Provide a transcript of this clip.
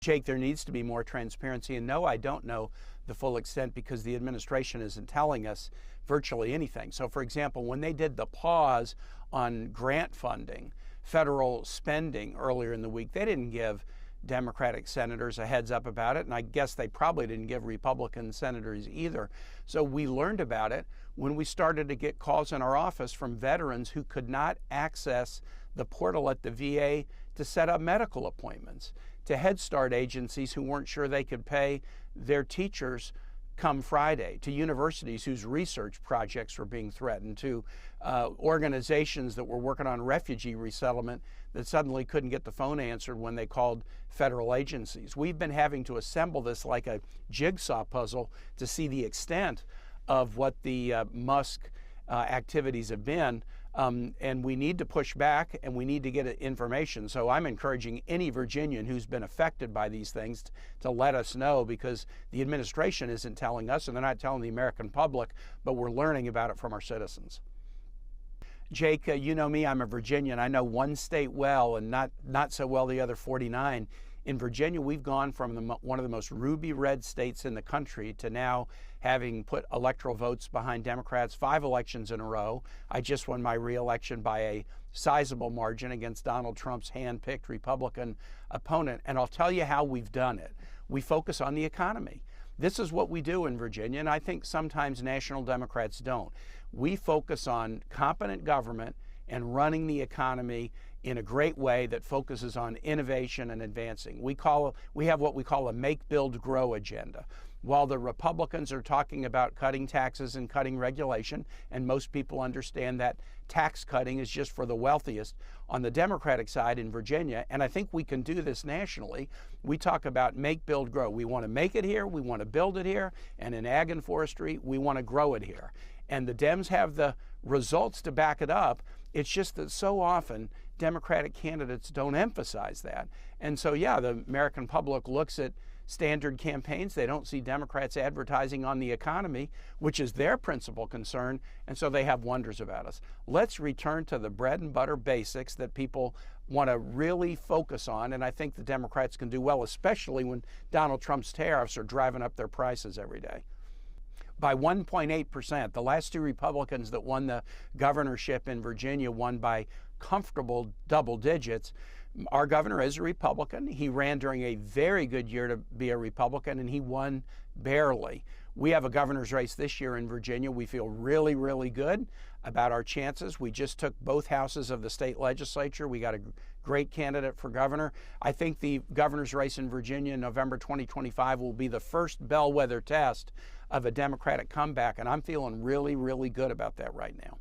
Jake, there needs to be more transparency. And no, I don't know the full extent because the administration isn't telling us virtually anything. So, for example, when they did the pause on grant funding, federal spending earlier in the week, they didn't give Democratic senators a heads up about it. And I guess they probably didn't give Republican senators either. So we learned about it when we started to get calls in our office from veterans who could not access the portal at the VA to set up medical appointments, to Head Start agencies who weren't sure they could pay their teachers come Friday, to universities whose research projects were being threatened, to organizations that were working on refugee resettlement that suddenly couldn't get the phone answered when they called federal agencies. We've been having to assemble this like a jigsaw puzzle to see the extent of what the Musk activities have been. And we need to push back and we need to get information. So I'm encouraging any Virginian who's been affected by these things to let us know, because the administration isn't telling us and they're not telling the American public, but we're learning about it from our citizens. Jake, you know me, I'm a Virginian. I know one state well and not so well the other 49. In Virginia, we've gone from one of the most ruby red states in the country to now having put electoral votes behind Democrats 5 elections in a row. I just won my re-election by a sizable margin against Donald Trump's hand-picked Republican opponent. And I'll tell you how we've done it. We focus on the economy. This is what we do in Virginia, and I think sometimes national Democrats don't. We focus on competent government and running the economy in a great way that focuses on innovation and advancing. We have what we call a make, build, grow agenda. While the Republicans are talking about cutting taxes and cutting regulation, and most people understand that tax cutting is just for the wealthiest, on the Democratic side in Virginia, and I think we can do this nationally, we talk about make, build, grow. We want to make it here, we want to build it here, and in ag and forestry, we want to grow it here. And the Dems have the results to back it up. It's just that so often Democratic candidates don't emphasize that. And so, yeah, the American public looks at standard campaigns. They don't see Democrats advertising on the economy, which is their principal concern, and so they have wonders about us. Let's return to the bread and butter basics that people want to really focus on, and I think the Democrats can do well, especially when Donald Trump's tariffs are driving up their prices every day. By 1.8%. The last 2 Republicans that won the governorship in Virginia won by comfortable double digits. Our governor is a Republican. He ran during a very good year to be a Republican, and he won barely. We have a governor's race this year in Virginia. We feel really, really good about our chances. We just took both houses of the state legislature. We got a great candidate for governor. I think the governor's race in Virginia in November 2025 will be the first bellwether test of a Democratic comeback, and I'm feeling really, really good about that right now.